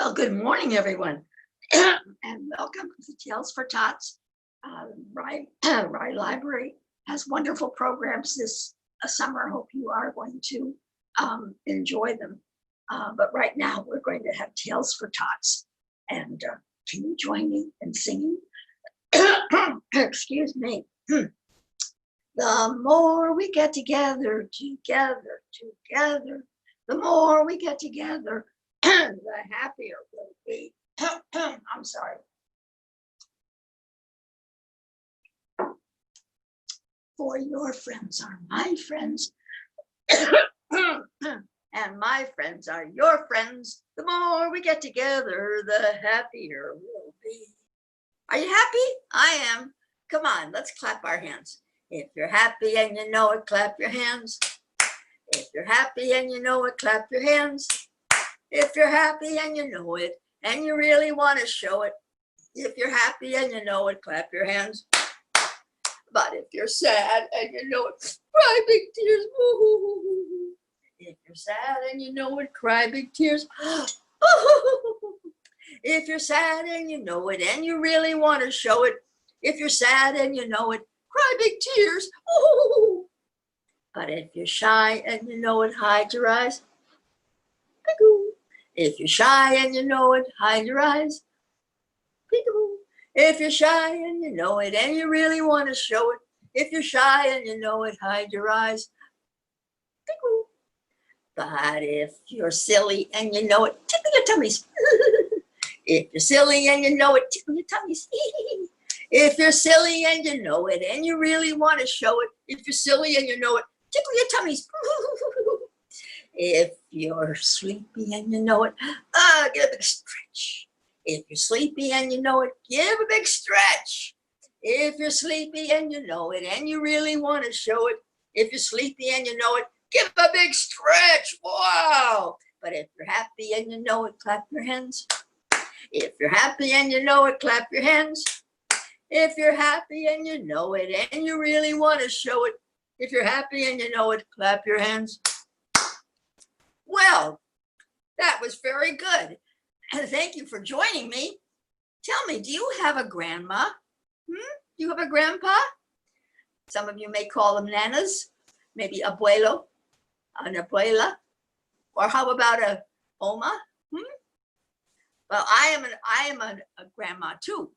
Well, good morning, everyone, and welcome to Tales for Tots. Rye Library has wonderful programs this summer. Hope you are going to enjoy them. But right now, we're going to have Tales for Tots. And can you join me in singing? Excuse me. The more we get together, the more we get together, the happier we'll be. I'm sorry. For your friends are my friends, and my friends are your friends. The more we get together, the happier we'll be. Are you happy? I am. Come on, let's clap our hands. If you're happy and you know it, clap your hands. If you're happy and you know it, clap your hands. If you're happy and you know it, and you really want to show it. If you're happy and you know it, clap your hands. But if you're sad and you know it, cry big tears. If you're sad and you know it, cry big tears. If you're sad and you know it, and you really want to show it. If you're sad and you know it, cry big tears. But if you're shy and you know it, hide your eyes. If you're shy and you know it, hide your eyes. If you're shy and you know it, and you really want to show it. If you're shy and you know it, hide your eyes. But if you're silly and you know it, tickle your tummies. If you're silly and you know it, tickle your tummies. If you're silly and you know it, and you really want to show it. If you're silly and you know it, tickle your tummies. If you're sleepy and you know it, give a big stretch. If you're sleepy and you know it, give a big stretch. If you're sleepy and you know it, and you really want to show it. If you're sleepy and you know it, give a big stretch. Wow. But if you're happy and you know it, clap your hands. If you're happy and you know it, clap your hands. If you're happy and you know it, and you really want to show it. If you're happy and you know it, clap your hands. Well, that was very good. And thank you for joining me. Tell me, do you have a grandma? Do you have a grandpa? Some of you may call them nanas, maybe abuelo, an abuela, or how about a oma? Well, I am a grandma too.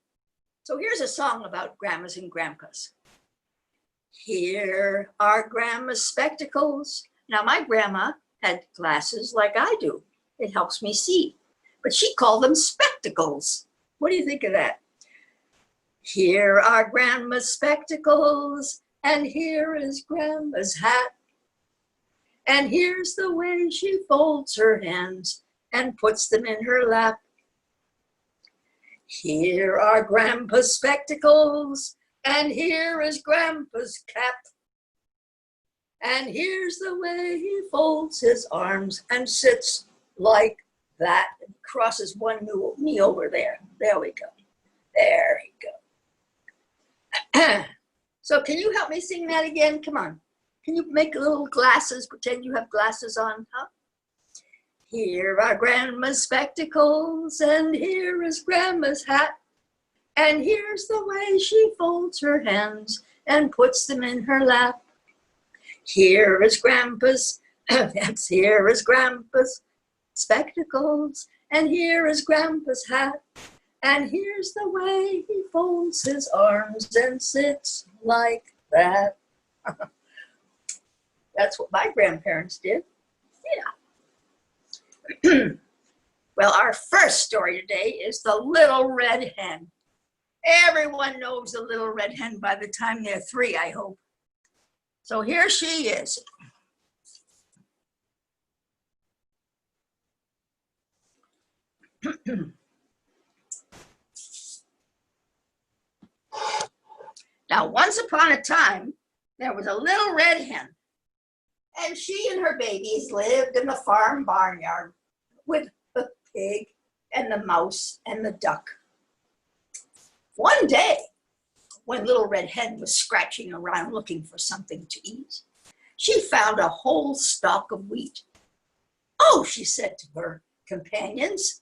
So here's a song about grandmas and grandpas. Here are grandma's spectacles. Now my grandma had glasses like I do. It helps me see, but she called them spectacles. What do you think of that? Here are grandma's spectacles, and here is grandma's hat. And here's the way she folds her hands and puts them in her lap. Here are grandpa's spectacles, and here is grandpa's cap. And here's the way he folds his arms and sits like that and crosses one knee over there. There we go. There we go. So can you help me sing that again? Come on. Can you make little glasses, pretend you have glasses on, huh? Here are grandma's spectacles, and here is grandma's hat. And here's the way she folds her hands and puts them in her lap. Here is grandpa's, here is grandpa's spectacles, and here is grandpa's hat. And here's the way he folds his arms and sits like that. That's what my grandparents did. Yeah. Well, our first story today is the Little Red Hen. Everyone knows the Little Red Hen by the time they're 3, I hope. So here she is. Now, once upon a time, there was a little red hen, and she and her babies lived in the farm barnyard with the pig and the mouse and the duck. One day, when Little Red Hen was scratching around looking for something to eat, she found a whole stalk of wheat. "Oh," she said to her companions,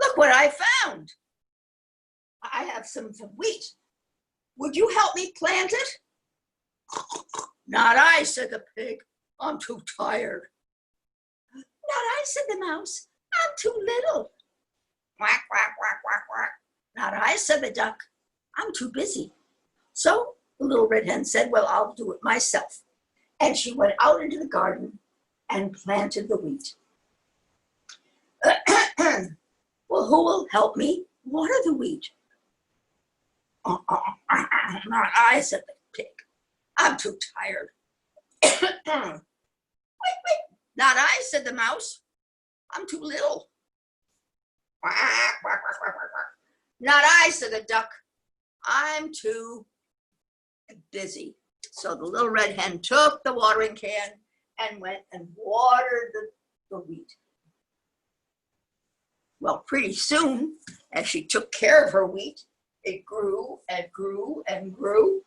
look what I found. I have some wheat. Would you help me plant it? Not I, said the pig. I'm too tired. Not I, said the mouse. I'm too little. Quack, quack, quack, quack, quack. Not I, said the duck. I'm too busy. So the little red hen said, well, I'll do it myself. And she went out into the garden and planted the wheat. Well, who will help me water the wheat? Not I, said the pig. I'm too tired. Wait, not I, said the mouse. I'm too little. Not I, said the duck. I'm too busy. So the little red hen took the watering can and went and watered the wheat. Well, pretty soon, as she took care of her wheat, it grew and grew and grew.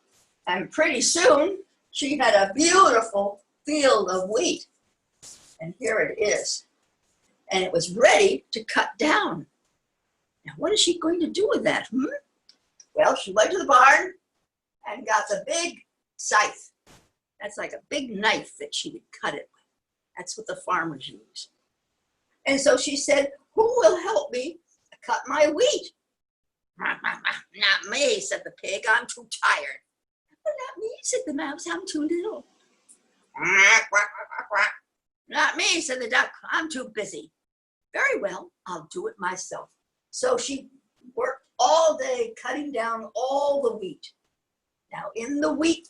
And pretty soon, she had a beautiful field of wheat. And here it is. And it was ready to cut down. Now, what is she going to do with that? Well, she went to the barn and got the big scythe. That's like a big knife that she would cut it with. That's what the farmers use. And so she said, who will help me cut my wheat? Not me, said the pig. I'm too tired. But not me, said the mouse. I'm too little. Not me, said the duck. I'm too busy. Very well, I'll do it myself. So she worked all day cutting down all the wheat. Now in the wheat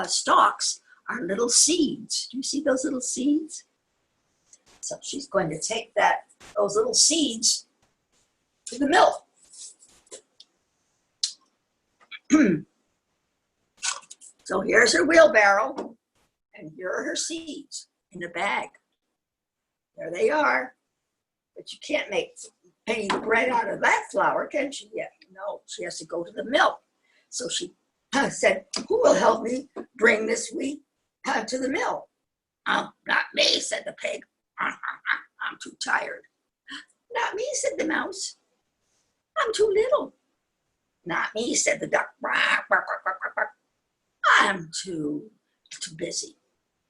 stalks are little seeds. Do you see those little seeds? So she's going to take those little seeds to the mill. So here's her wheelbarrow, and here are her seeds in a bag. There they are. But you can't make any bread out of that flour, can she? Yeah, no, she has to go to the mill. So she said, who will help me bring this wheat to the mill? Not me, said the pig. I'm too tired. Not me, said the mouse. I'm too little. Not me, said the duck. I'm too busy.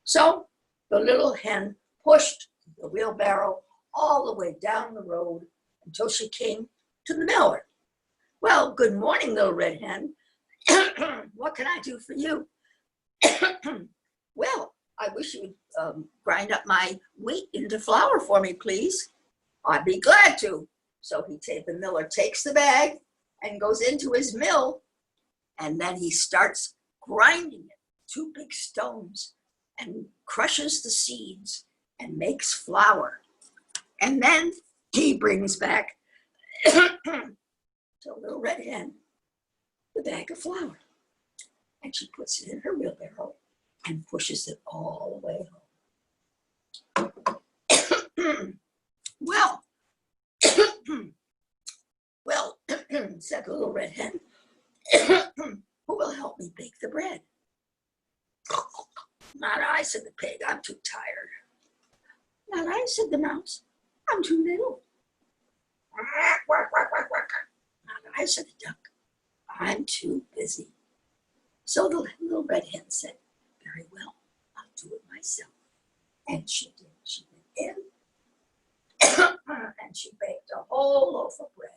So the little hen pushed the wheelbarrow all the way down the road until she came to the miller. Well, good morning, little red hen. What can I do for you? Well, I wish you would grind up my wheat into flour for me, please. I'd be glad to. So the miller takes the bag and goes into his mill, and then he starts grinding it, 2 big stones, and crushes the seeds and makes flour. And then he brings back to little red hen the bag of flour, and she puts it in her wheelbarrow and pushes it all the way home. Well, said the little red hen, who will help me bake the bread? Not I, said the pig. I'm too tired. Not I, said the mouse. I'm too little. Not I, said the duck. I'm too busy. So the little red hen said, very well, I'll do it myself. And she did. She went in and she baked a whole loaf of bread.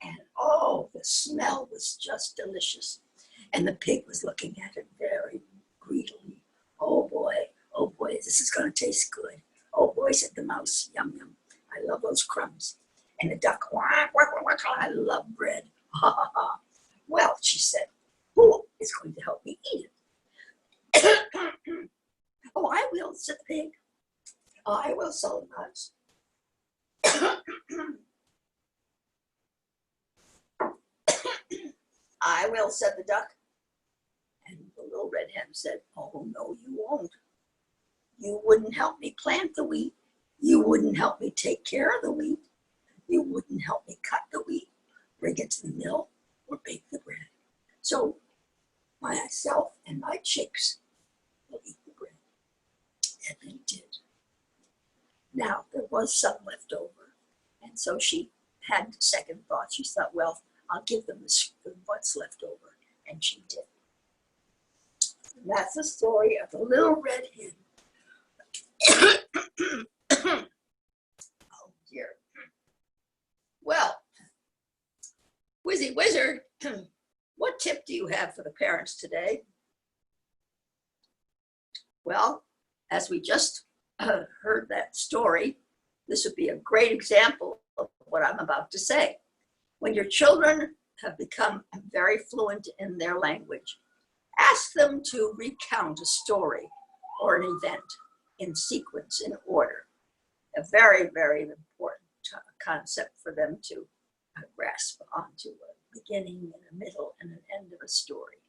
And oh, the smell was just delicious. And the pig was looking at it very greedily. Oh boy, this is going to taste good. Oh boy, said the mouse, yum, yum. I love those crumbs. And the duck, quack, quack, quack, quack, I love bread. Ha, ha, ha. Well, she said, who is going to help me eat it? Oh, I will, said the pig. I will, said the mouse. I will, said the duck. And the little red hen said, oh, no, you won't. You wouldn't help me plant the wheat. You wouldn't help me take care of the wheat. You wouldn't help me cut the wheat, bring it to the mill, or bake the bread. So myself and my chicks will eat the bread. And they did. Now, there was some left over. And so she had second thoughts. She thought, well, I'll give them what's left over. And she did. And that's the story of the little red hen. Oh, dear. Well, Wizzy Wizard, what tip do you have for the parents today? Well, as we just heard that story, this would be a great example of what I'm about to say. When your children have become very fluent in their language, ask them to recount a story or an event in sequence, in order. A very, very important concept for them to grasp onto a beginning and a middle and an end of a story.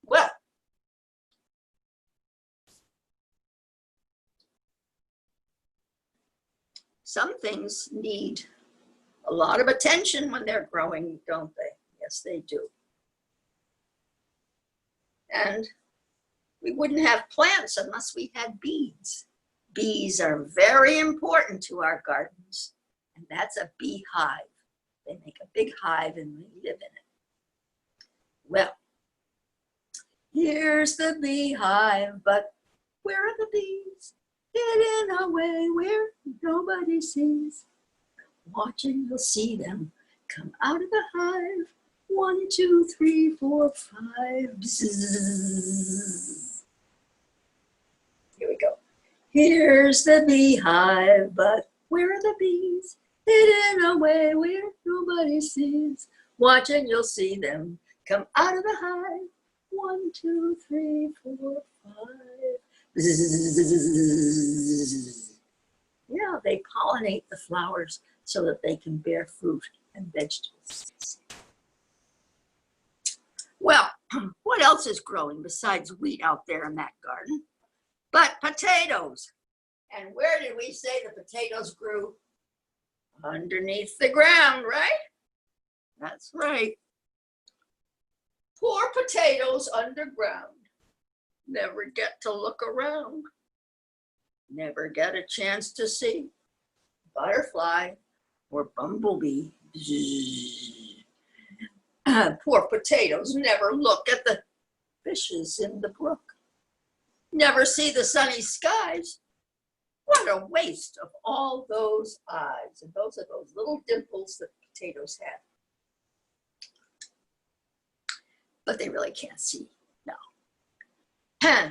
Well, some things need a lot of attention when they're growing, don't they? Yes, they do. And we wouldn't have plants unless we had bees. Bees are very important to our gardens, and that's a beehive. They make a big hive and we live in it. Well, here's the beehive, but where are the bees? Hidden away where nobody sees. Watching, you'll see them come out of the hive. 1, 2, 3, 4, 5. Bzzz. Here we go. Here's the beehive, but where are the bees? Hidden away where nobody sees. Watching, you'll see them come out of the hive. 1, 2, 3, 4, 5. Bzzz. Yeah, they pollinate the flowers so that they can bear fruit and vegetables. Well, what else is growing besides wheat out there in that garden? But potatoes. And where did we say the potatoes grew? Underneath the ground, right? That's right. Poor potatoes underground. Never get to look around. Never get a chance to see butterfly or bumblebee. Poor potatoes never look at the fishes in the brook. Never see the sunny skies. What a waste of all those eyes. And those are those little dimples that potatoes have. But they really can't see, no.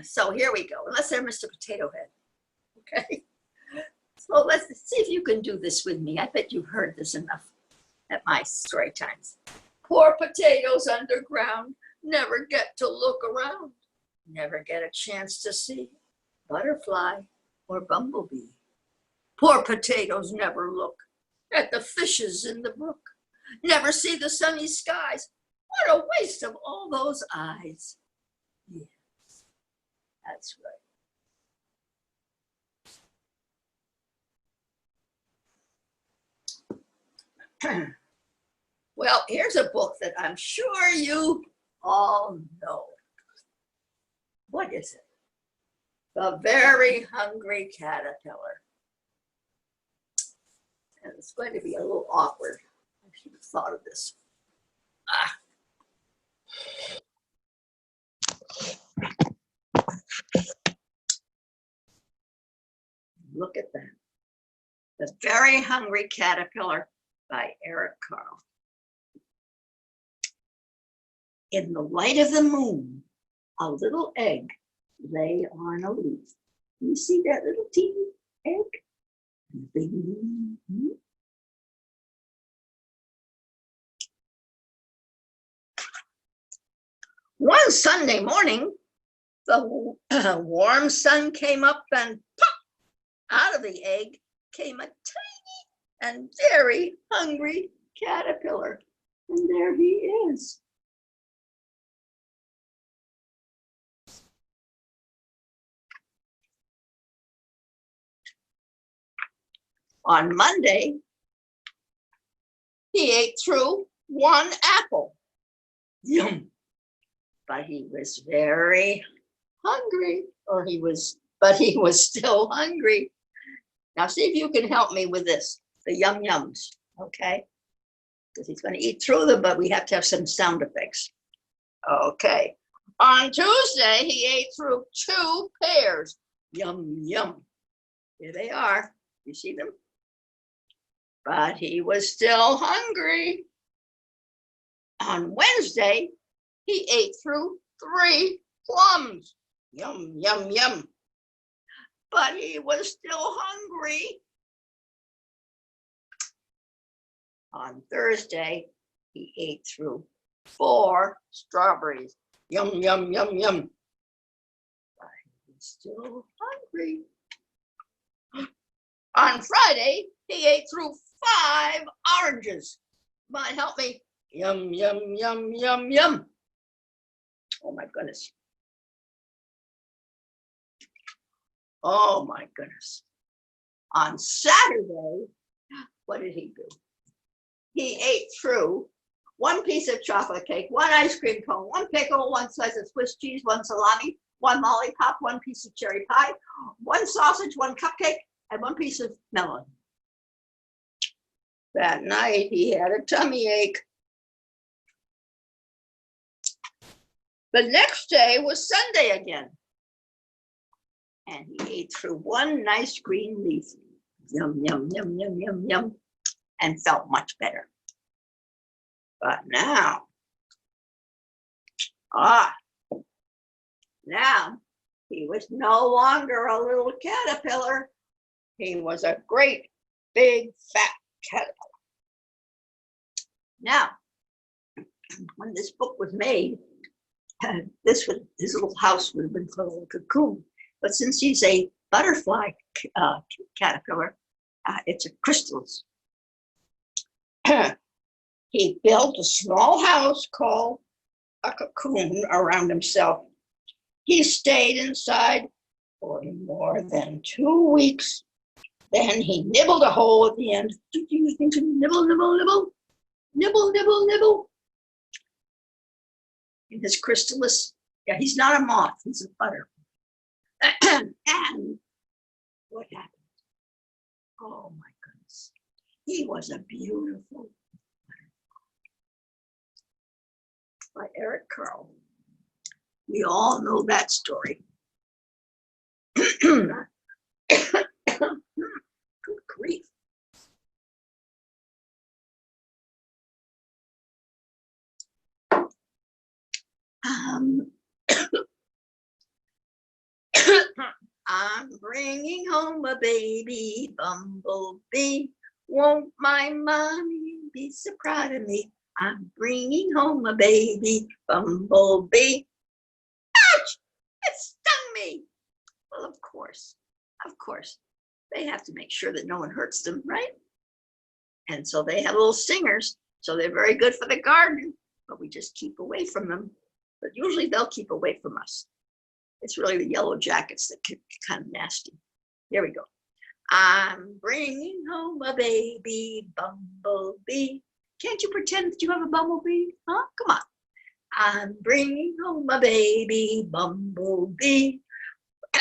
So here we go, unless they're Mr. Potato Head. Okay, so let's see if you can do this with me. I bet you've heard this enough at my story times. Poor potatoes underground, never get to look around, never get a chance to see butterfly or bumblebee. Poor potatoes never look at the fishes in the brook, never see the sunny skies. What a waste of all those eyes. Yes, that's right. Well, here's a book that I'm sure you all know. What is it? The Very Hungry Caterpillar. And it's going to be a little awkward. I should have thought of this. Look at that. The Very Hungry Caterpillar by Eric Carle. In the light of the moon, a little egg lay on a leaf. You see that little teeny egg? Big moon. One Sunday morning, the warm sun came up and pop! Out of the egg came a tiny and very hungry caterpillar. And there he is. On Monday, he ate through one apple. Yum. But he was very hungry, but he was still hungry. Now see if you can help me with this, the yum-yums, okay? Because he's going to eat through them, but we have to have some sound effects. Okay. On Tuesday, he ate through 2 pears. Yum, yum. Here they are. You see them? But he was still hungry. On Wednesday, he ate through 3 plums. Yum, yum, yum. But he was still hungry. On Thursday, he ate through 4 strawberries. Yum, yum, yum, yum. But he was still hungry. On Friday, he ate through 5 oranges. Come on, help me. Yum, yum, yum, yum, yum. Oh my goodness. Oh my goodness. On Saturday, what did he do? He ate through 1 piece of chocolate cake, 1 ice cream cone, 1 pickle, 1 slice of Swiss cheese, 1 salami, 1 lollipop, 1 piece of cherry pie, 1 sausage, 1 cupcake, and 1 piece of melon. That night, he had a tummy ache. The next day was Sunday again. And he ate through 1 nice green leaf. Yum, yum, yum, yum, yum, yum. And felt much better. But now, now he was no longer a little caterpillar. He was a great, big, fat caterpillar. Now, when this book was made, his little house would have been called a cocoon. But since he's a butterfly caterpillar, it's a chrysalis. He built a small house called a cocoon around himself. He stayed inside for more than 2 weeks. Then he nibbled a hole at the end. Do you think nibble, nibble, nibble? Nibble, nibble, nibble. In his chrysalis. Yeah, he's not a moth, he's a butterfly. And what happened? Oh my goodness. He was a beautiful by Eric Carle. We all know that story. Good grief. I'm bringing home a baby bumblebee. Won't my mommy be so proud of me? I'm bringing home a baby bumblebee. Ouch! It stung me. Well, of course, they have to make sure that no one hurts them, right? And so they have little stingers, so they're very good for the garden, but we just keep away from them. But usually they'll keep away from us. It's really the yellow jackets that get kind of nasty. Here we go. I'm bringing home a baby bumblebee. Can't you pretend that you have a bumblebee? Huh? Come on. I'm bringing home a baby bumblebee.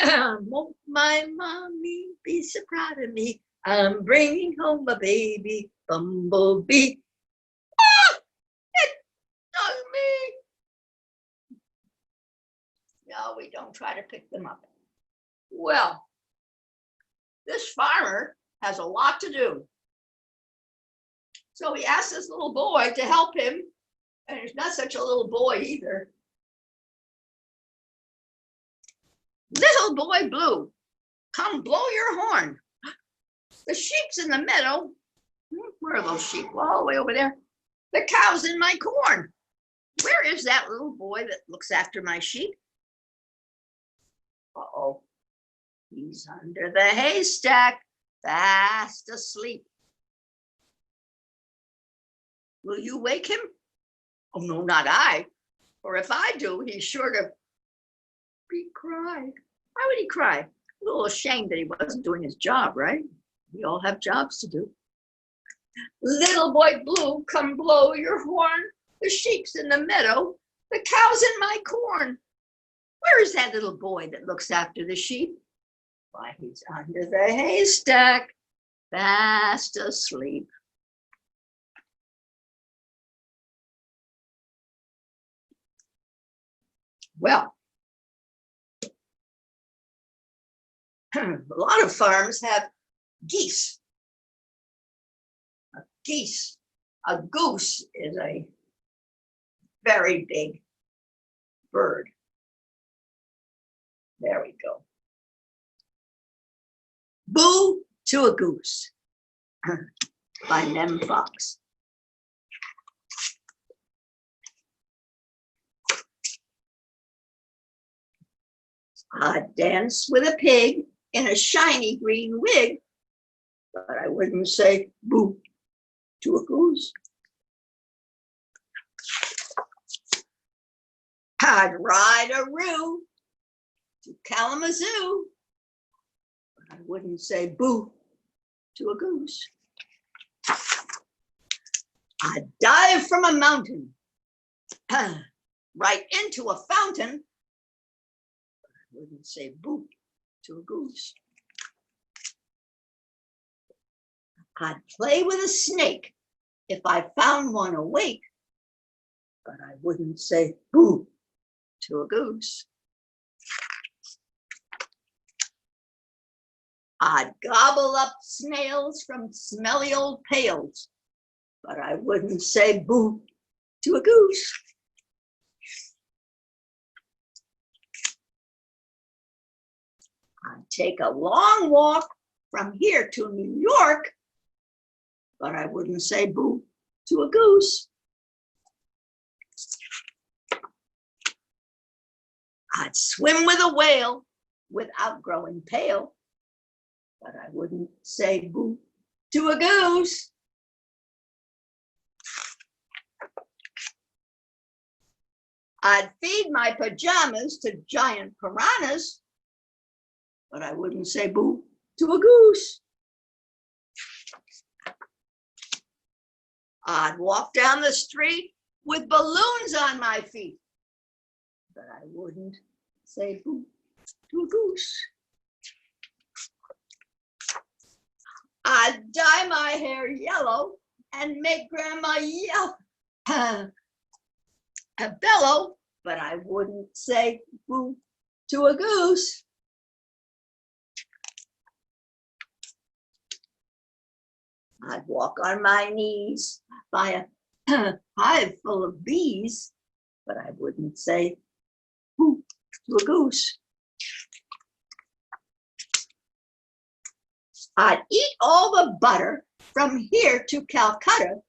Won't my mommy be so proud of me? I'm bringing home a baby bumblebee. Ah! It stung me. No, we don't try to pick them up. Well, this farmer has a lot to do. So he asked this little boy to help him, and he's not such a little boy either. Little boy Blue, come blow your horn. The sheep's in the meadow. Where are those sheep? All the way over there. The cow's in my corn. Where is that little boy that looks after my sheep? Uh-oh. He's under the haystack, fast asleep. Will you wake him? Oh, no, not I. For if I do, he's sure to be crying. Why would he cry? A little ashamed that he wasn't doing his job, right? We all have jobs to do. Little boy Blue, come blow your horn. The sheep's in the meadow. The cow's in my corn. Where is that little boy that looks after the sheep? Why, he's under the haystack, fast asleep. Well, a lot of farms have geese. A goose is a very big bird. There we go. Boo to a goose by Mem Fox. I'd dance with a pig in a shiny green wig, but I wouldn't say boo to a goose. I'd ride a roo to Kalamazoo, but I wouldn't say boo to a goose. I'd dive from a mountain right into a fountain, but I wouldn't say boo to a goose. I'd play with a snake if I found one awake, but I wouldn't say boo to a goose. I'd gobble up snails from smelly old pails, but I wouldn't say boo to a goose. I'd take a long walk from here to New York, but I wouldn't say boo to a goose. I'd swim with a whale without growing pale, but I wouldn't say boo to a goose. I'd feed my pajamas to giant piranhas, but I wouldn't say boo to a goose. I'd walk down the street with balloons on my feet, but I wouldn't say boo to a goose. I'd dye my hair yellow and make Grandma yell, bellow, but I wouldn't say boo to a goose. I'd walk on my knees by a hive full of bees, but I wouldn't say boo to a goose. I'd eat all the butter from here to Calcutta,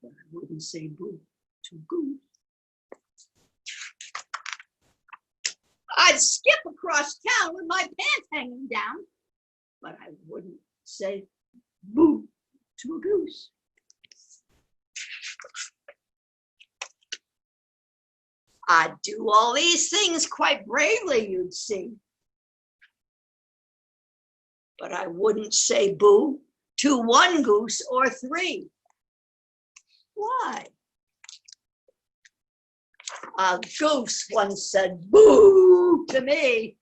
but I wouldn't say boo to a goose. I'd skip across town with my pants hanging down, but I wouldn't say boo to a goose. I'd do all these things quite bravely, you'd see, but I wouldn't say boo to one goose or three. Why? A goose once said boo to me.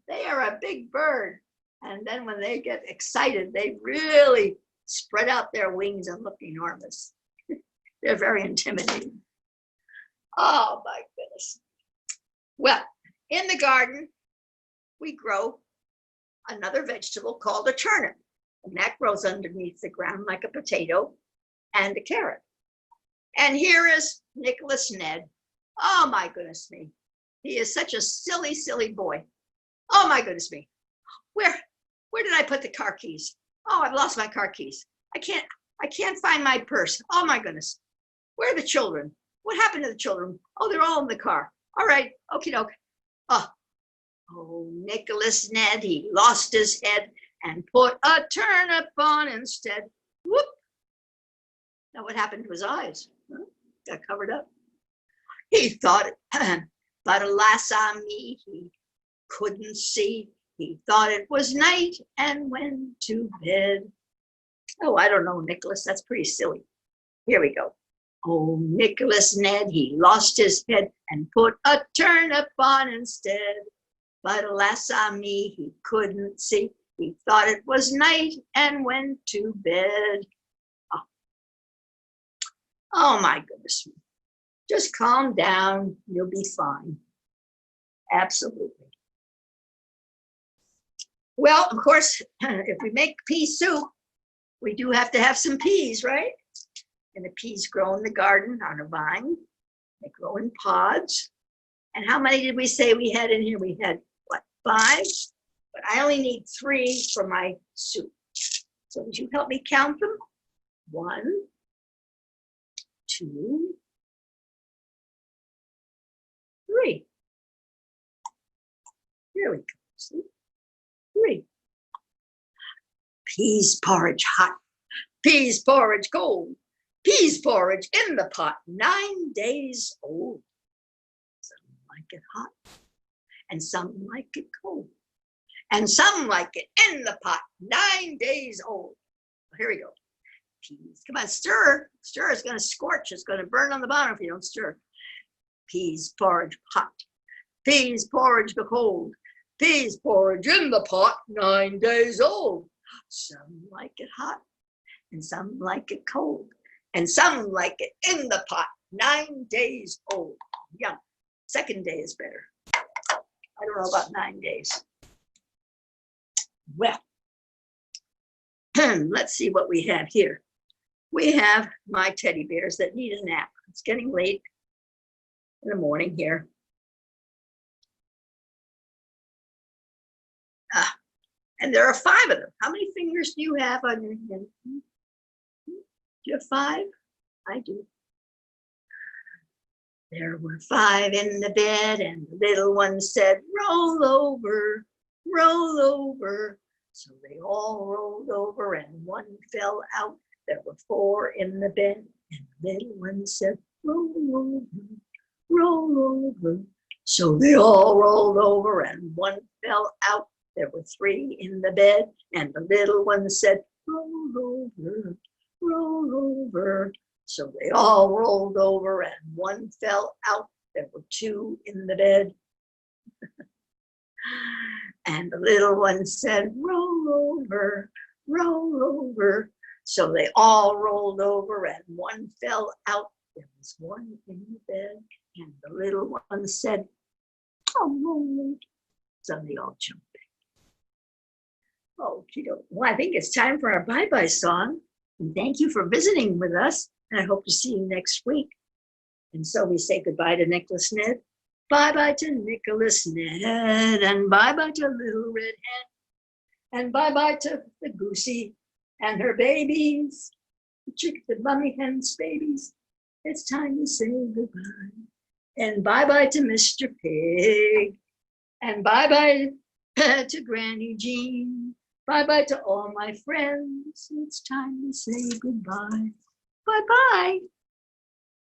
They are a big bird, and then when they get excited, they really spread out their wings and look enormous. They're very intimidating. Oh my goodness. Well, in the garden, we grow another vegetable called a turnip, and that grows underneath the ground like a potato and a carrot. And here is Nicholas Ned. Oh my goodness me. He is such a silly, silly boy. Oh my goodness me. Where did I put the car keys? Oh, I've lost my car keys. I can't find my purse. Oh my goodness. Where are the children? What happened to the children? Oh, they're all in the car. All right, okie doke. Oh, Nicholas Ned, he lost his head and put a turnip on instead. Whoop. Now what happened to his eyes? Huh? Got covered up. He thought, but alas on me, he couldn't see. He thought it was night and went to bed. Oh, I don't know, Nicholas, that's pretty silly. Here we go. Oh, Nicholas Ned, he lost his head and put a turnip on instead. but alas on me, he couldn't see. He thought it was night and went to bed. Oh, oh my goodness. Just calm down. You'll be fine. Absolutely. Well, of course, if we make pea soup, we do have to have some peas, right? And the peas grow in the garden on a vine. They grow in pods. And how many did we say we had in here? We had, what, 5? But I only need 3 for my soup. So would you help me count them? 1, 2, 3. Here we go. See? 3. Peas porridge hot. Peas porridge cold. Peas porridge in the pot, 9 days old. Some like it hot, and some like it cold. And some like it in the pot, 9 days old. Here we go. Peas, come on, stir. Stir, it's gonna scorch, it's gonna burn on the bottom if you don't stir. Peas porridge hot. Peas porridge cold. Peas porridge in the pot, 9 days old. Some like it hot, and some like it cold. And some like it in the pot, 9 days old. Yum. 2nd day is better. I don't know about 9 days. Well, let's see what we have here. We have my teddy bears that need a nap. It's getting late in the morning here. And there are 5 of them. How many fingers do you have on your hand? Do you have 5? I do. There were 5 in the bed, and the little one said, roll over, roll over. So they all rolled over, and one fell out. There were 4 in the bed, and the little one said, roll over, roll over. So they all rolled over, and one fell out. There were 3 in the bed, and the little one said, roll over, roll over. So they all rolled over, and one fell out. There were 2 in the bed. And the little one said, roll over, roll over. So they all rolled over, and one fell out. There was 1 in the bed, and the little one said, oh. So they all jumped back. Oh, well, I think it's time for our bye-bye song. And thank you for visiting with us. And I hope to see you next week. And so we say goodbye to Nicholas Ned. Bye-bye to Nicholas Ned. And bye-bye to Little Red Hen. And bye-bye to the Goosey and her babies. The Mummy Hen's babies. It's time to say goodbye. And bye-bye to Mr. Pig. And bye-bye to Granny Jean. Bye-bye to all my friends. It's time to say goodbye. Bye-bye.